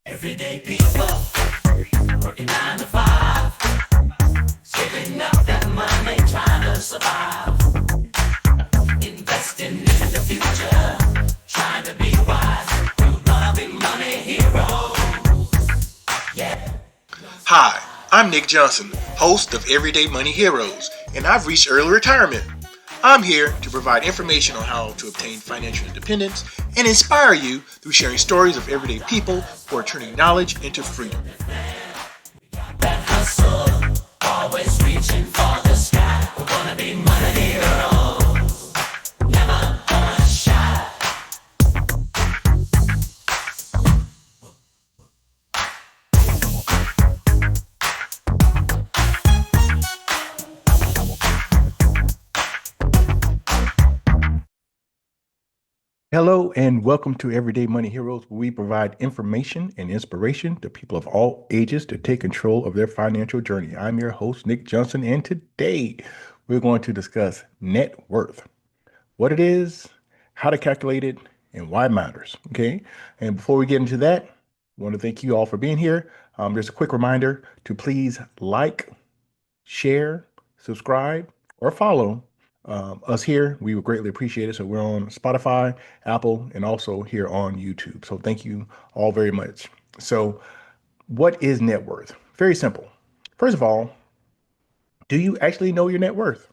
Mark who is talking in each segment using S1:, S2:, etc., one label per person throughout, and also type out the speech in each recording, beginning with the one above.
S1: Everyday people working 9 to 5, saving up that money, trying to survive, investing in the future, trying to be wise, you gonna be money hero. Yeah.
S2: Hi, I'm Nick Johnson, host of Everyday Money Heroes, and I've reached early retirement. I'm here to provide information on how to obtain financial independence and inspire you through sharing stories of everyday people who are turning knowledge into freedom.
S1: That hustle, always reaching for the sky. We're gonna be money heroes, never gonna shy.
S3: Hello and welcome to Everyday Money Heroes, where we provide information and inspiration to people of all ages to take control of their financial journey. I'm your host, Nick Johnson, and today we're going to discuss net worth, what it is, how to calculate it, and why it matters. Okay. And before we get into that, I want to thank you all for being here. There's a quick reminder to please like, share, subscribe, or follow us here. We would greatly appreciate it. So we're on Spotify, Apple, and also here on YouTube. So thank you all very much. So, what is net worth? Very simple. First of all, do you actually know your net worth?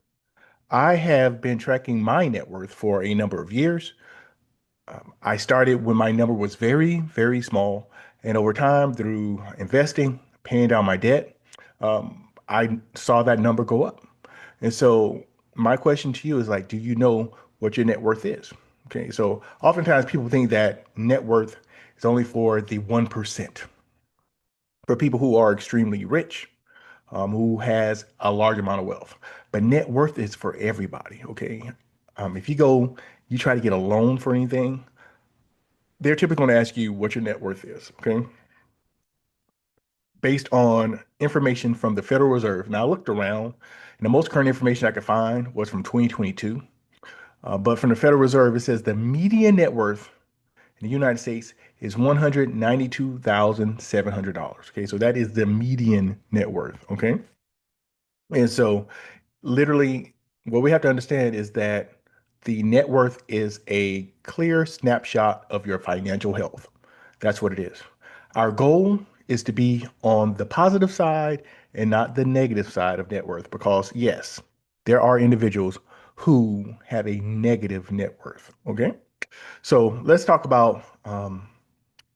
S3: I have been tracking my net worth for a number of years. I started when my number was very, very small. And over time, through investing, paying down my debt, I saw that number go up. And so my question to you is like, do you know what your net worth is? Okay. So oftentimes people think that net worth is only for the 1%, for people who are extremely rich, who has a large amount of wealth. But net worth is for everybody. Okay. If you try to get a loan for anything, they're typically going to ask you what your net worth is. Okay. Based on information from the Federal Reserve. Now I looked around and the most current information I could find was from 2022. But from the Federal Reserve, it says the median net worth in the United States is $192,700. Okay, so that is the median net worth. Okay, and so literally, what we have to understand is that the net worth is a clear snapshot of your financial health. That's what it is. Our goal is to be on the positive side and not the negative side of net worth because, yes, there are individuals who have a negative net worth. Okay. So let's talk about how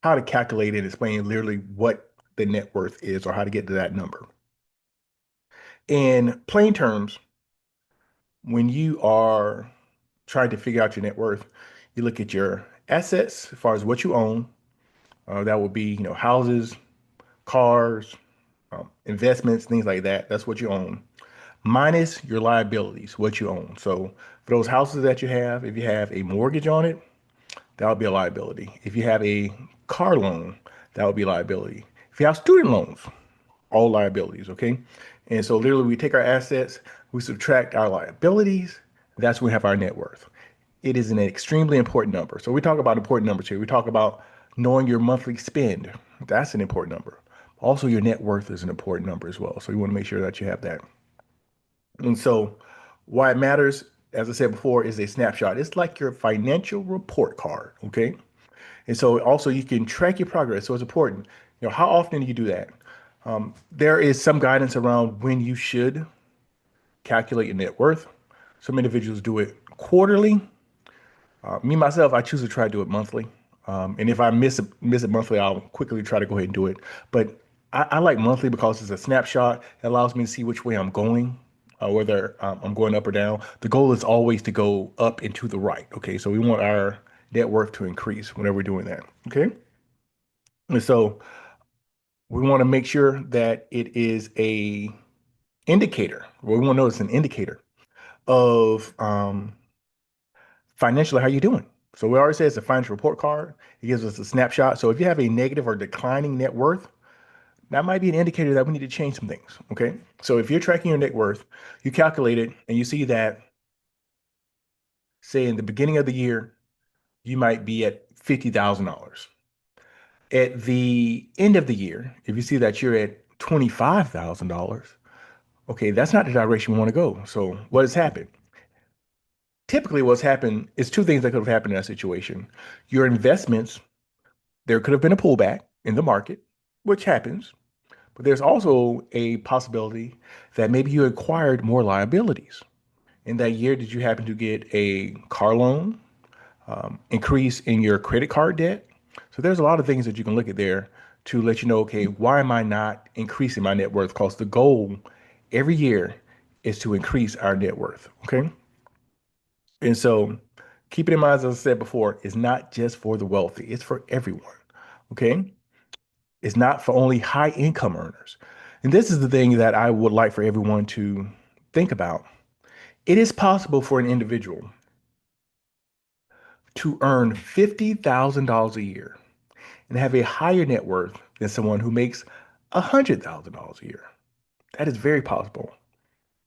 S3: to calculate and explain literally what the net worth is or how to get to that number. In plain terms, when you are trying to figure out your net worth, you look at your assets as far as what you own. That would be, houses, cars, investments, things like that. That's what you own. Minus your liabilities, what you own. So for those houses that you have, if you have a mortgage on it, that would be a liability. If you have a car loan, that would be a liability. If you have student loans, all liabilities, okay? And so literally we take our assets, we subtract our liabilities, that's when we have our net worth. It is an extremely important number. So we talk about important numbers here. We talk about knowing your monthly spend. That's an important number. Also, your net worth is an important number as well. So you want to make sure that you have that. And so why it matters, as I said before, is a snapshot. It's like your financial report card, okay? And so also you can track your progress. So it's important. How often do you do that? There is some guidance around when you should calculate your net worth. Some individuals do it quarterly. Me myself, I choose to try to do it monthly. And if I miss it monthly, I'll quickly try to go ahead and do it. But I like monthly because it's a snapshot. It allows me to see which way I'm going, whether I'm going up or down. The goal is always to go up and to the right. Okay, so we want our net worth to increase whenever we're doing that. Okay, and so we want to make sure that it is a indicator. Well, we want to know it's an indicator of financially how you're doing. So we already said it's a financial report card. It gives us a snapshot. So if you have a negative or declining net worth, that might be an indicator that we need to change some things. Okay. So if you're tracking your net worth, you calculate it and you see that, say, in the beginning of the year, you might be at $50,000. At the end of the year, if you see that you're at $25,000, okay, that's not the direction we want to go. So what has happened? Typically, what's happened is two things that could have happened in that situation. Your investments, there could have been a pullback in the market, which happens, but there's also a possibility that maybe you acquired more liabilities. In that year, did you happen to get a car loan, increase in your credit card debt? So there's a lot of things that you can look at there to let you know, okay, why am I not increasing my net worth? Because the goal every year is to increase our net worth. Okay. And so keep it in mind, as I said before, it's not just for the wealthy, it's for everyone. Okay. It's not for only high income earners. And this is the thing that I would like for everyone to think about. It is possible for an individual to earn $50,000 a year and have a higher net worth than someone who makes $100,000 a year. That is very possible.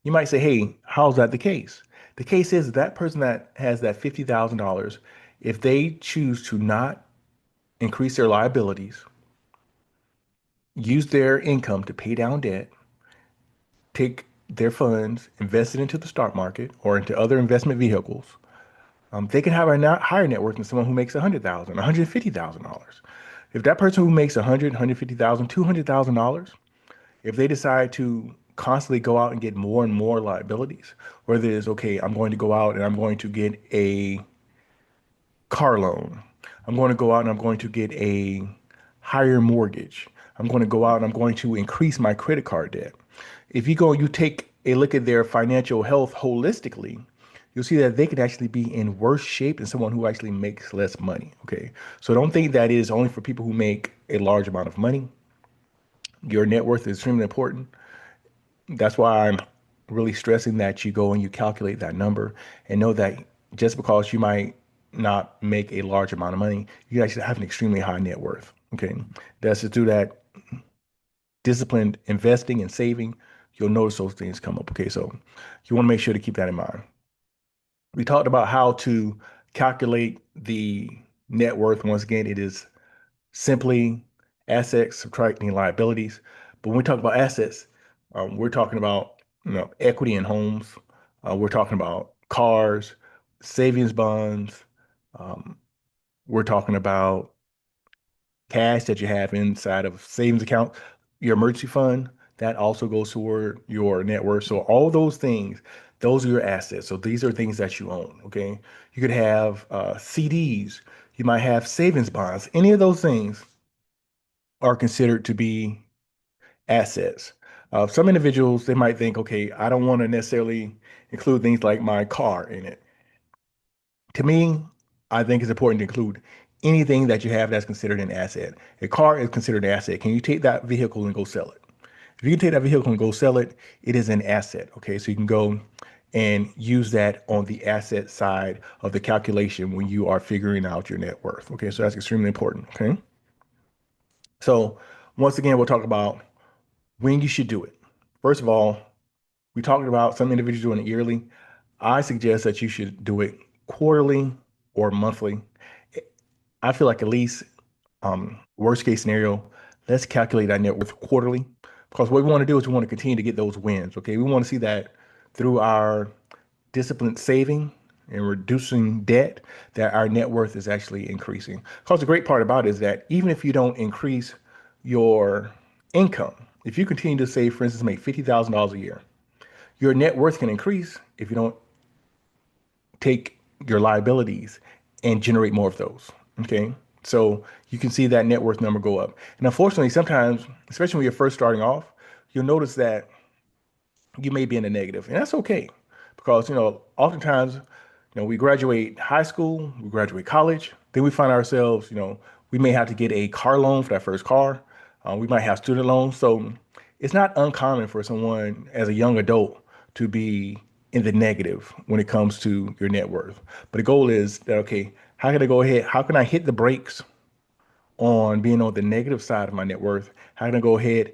S3: You might say, hey, how's that the case? The case is that person that has that $50,000, if they choose to not increase their liabilities, use their income to pay down debt, take their funds, invest it into the stock market or into other investment vehicles, they can have a higher net worth than someone who makes $100,000, $150,000. If that person who makes 100, 150,000, $200,000, if they decide to constantly go out and get more and more liabilities, whether it's okay, I'm going to go out and I'm going to get a car loan. I'm going to go out and I'm going to get a higher mortgage. I'm going to go out and I'm going to increase my credit card debt. If you go, you take a look at their financial health holistically, you'll see that they could actually be in worse shape than someone who actually makes less money. Okay. So don't think that is only for people who make a large amount of money. Your net worth is extremely important. That's why I'm really stressing that you go and you calculate that number and know that just because you might not make a large amount of money, you actually have an extremely high net worth. Okay. That's to do that disciplined investing and saving. You'll notice those things come up. Okay. So you want to make sure to keep that in mind. We talked about how to calculate the net worth. Once again, it is simply assets subtracting liabilities. But when we talk about assets, we're talking about equity in homes. We're talking about cars, savings bonds. Um, we're talking about cash that you have inside of savings account, your emergency fund. That also goes toward your net worth. So all those things, those are your assets. So these are things that you own. Okay, you could have CDs. You might have savings bonds. Any of those things are considered to be assets. Some individuals, they might think, okay, I don't want to necessarily include things like my car in it. To me, I think it's important to include anything that you have that's considered an asset. A car is considered an asset. Can you take that vehicle and go sell it? If you can take that vehicle and go sell it, it is an asset. Okay, so you can go and use that on the asset side of the calculation when you are figuring out your net worth. Okay, so that's extremely important. Okay, so once again, we'll talk about when you should do it. First of all, we talked about some individuals doing it yearly. I suggest that you should do it quarterly or monthly. I feel like at least worst case scenario, let's calculate our net worth quarterly because what we want to do is we want to continue to get those wins. Okay, we want to see that through our disciplined saving and reducing debt, that our net worth is actually increasing. Because the great part about it is that even if you don't increase your income, if you continue to save, for instance, make $50,000 a year, your net worth can increase if you don't take your liabilities and generate more of those. Okay. So you can see that net worth number go up. And unfortunately, sometimes, especially when you're first starting off, you'll notice that you may be in the negative, and that's okay because oftentimes we graduate high school, we graduate college, then we find ourselves we may have to get a car loan for that first car. We might have student loans, so it's not uncommon for someone as a young adult to be in the negative when it comes to your net worth. But the goal is that, okay, how can I go ahead, how can I hit the brakes on being on the negative side of my net worth? How can I go ahead,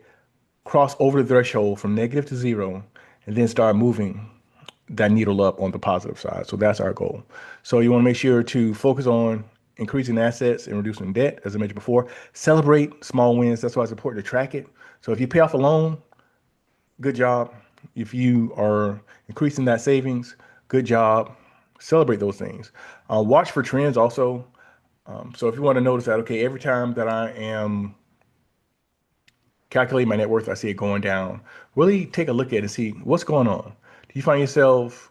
S3: cross over the threshold from negative to zero, and then start moving that needle up on the positive side? So that's our goal. So you want to make sure to focus on increasing assets and reducing debt, as I mentioned before. Celebrate small wins. That's why it's important to track it. So if you pay off a loan, good job. If you are increasing that savings, good job. Celebrate those things. Watch for trends also. So if you want to notice that, okay, every time that I am calculating my net worth, I see it going down. Really take a look at it and see what's going on. Do you find yourself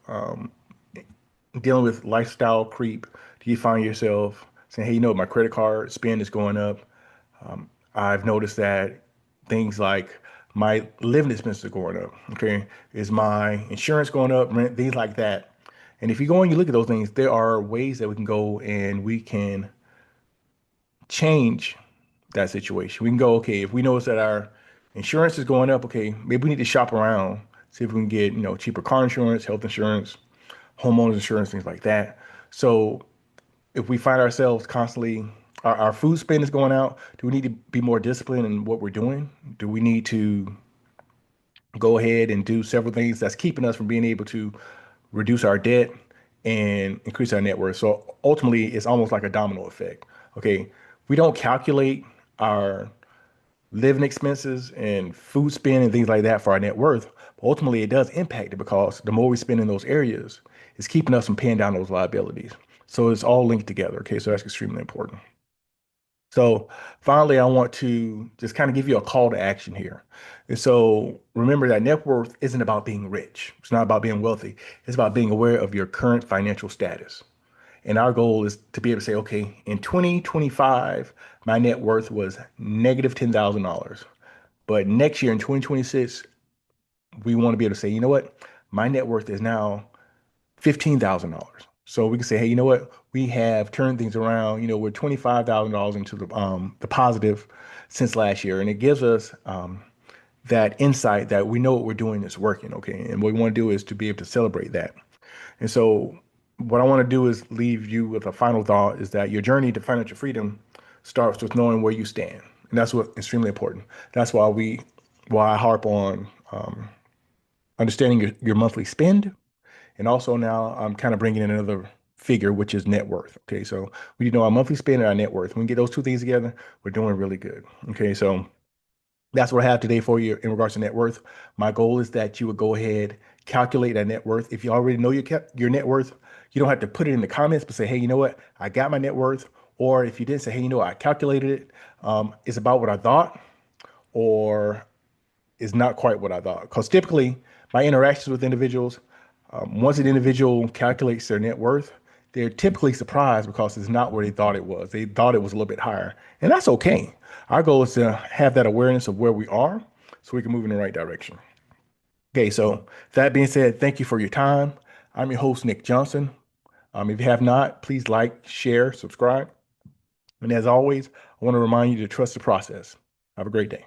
S3: dealing with lifestyle creep? Do you find yourself saying, hey, my credit card spend is going up? I've noticed that things like my living expenses are going up. Okay. Is my insurance going up? Rent, things like that. And if you go and you look at those things, there are ways that we can go and we can change that situation. We can go, okay, if we notice that our insurance is going up, okay, maybe we need to shop around, see if we can get, cheaper car insurance, health insurance, homeowners insurance, things like that. So if we find ourselves constantly, our food spend is going out, do we need to be more disciplined in what we're doing? Do we need to go ahead and do several things that's keeping us from being able to reduce our debt and increase our net worth? So ultimately, it's almost like a domino effect. Okay, we don't calculate our living expenses and food spend and things like that for our net worth. But ultimately, it does impact it because the more we spend in those areas, it's keeping us from paying down those liabilities. So it's all linked together. Okay, so that's extremely important. So finally, I want to just kind of give you a call to action here. And so remember that net worth isn't about being rich. It's not about being wealthy. It's about being aware of your current financial status. And our goal is to be able to say, okay, in 2025, my net worth was negative $10,000. But next year in 2026, we want to be able to say, you know what? My net worth is now $15,000. So we can say, hey, you know what? We have turned things around. We're $25,000 into the positive since last year, and it gives us that insight that we know what we're doing is working. Okay, and what we want to do is to be able to celebrate that. And so, what I want to do is leave you with a final thought: is that your journey to financial freedom starts with knowing where you stand, and that's what extremely important. That's why I harp on understanding your monthly spend, and also now I'm kind of bringing in another figure, which is net worth. Okay, so we know our monthly spend and our net worth. When we get those two things together, we're doing really good. Okay, so that's what I have today for you in regards to net worth. My goal is that you would go ahead, calculate that net worth. If you already know your net worth, you don't have to put it in the comments, but say, hey, you know what? I got my net worth. Or if you did say, hey, I calculated it, it's about what I thought, or is not quite what I thought. Because typically, my interactions with individuals, once an individual calculates their net worth, they're typically surprised because it's not where they thought it was. They thought it was a little bit higher, and that's okay. Our goal is to have that awareness of where we are so we can move in the right direction. Okay, so that being said, thank you for your time. I'm your host, Nick Johnson. If you have not, please like, share, subscribe. And as always, I want to remind you to trust the process. Have a great day.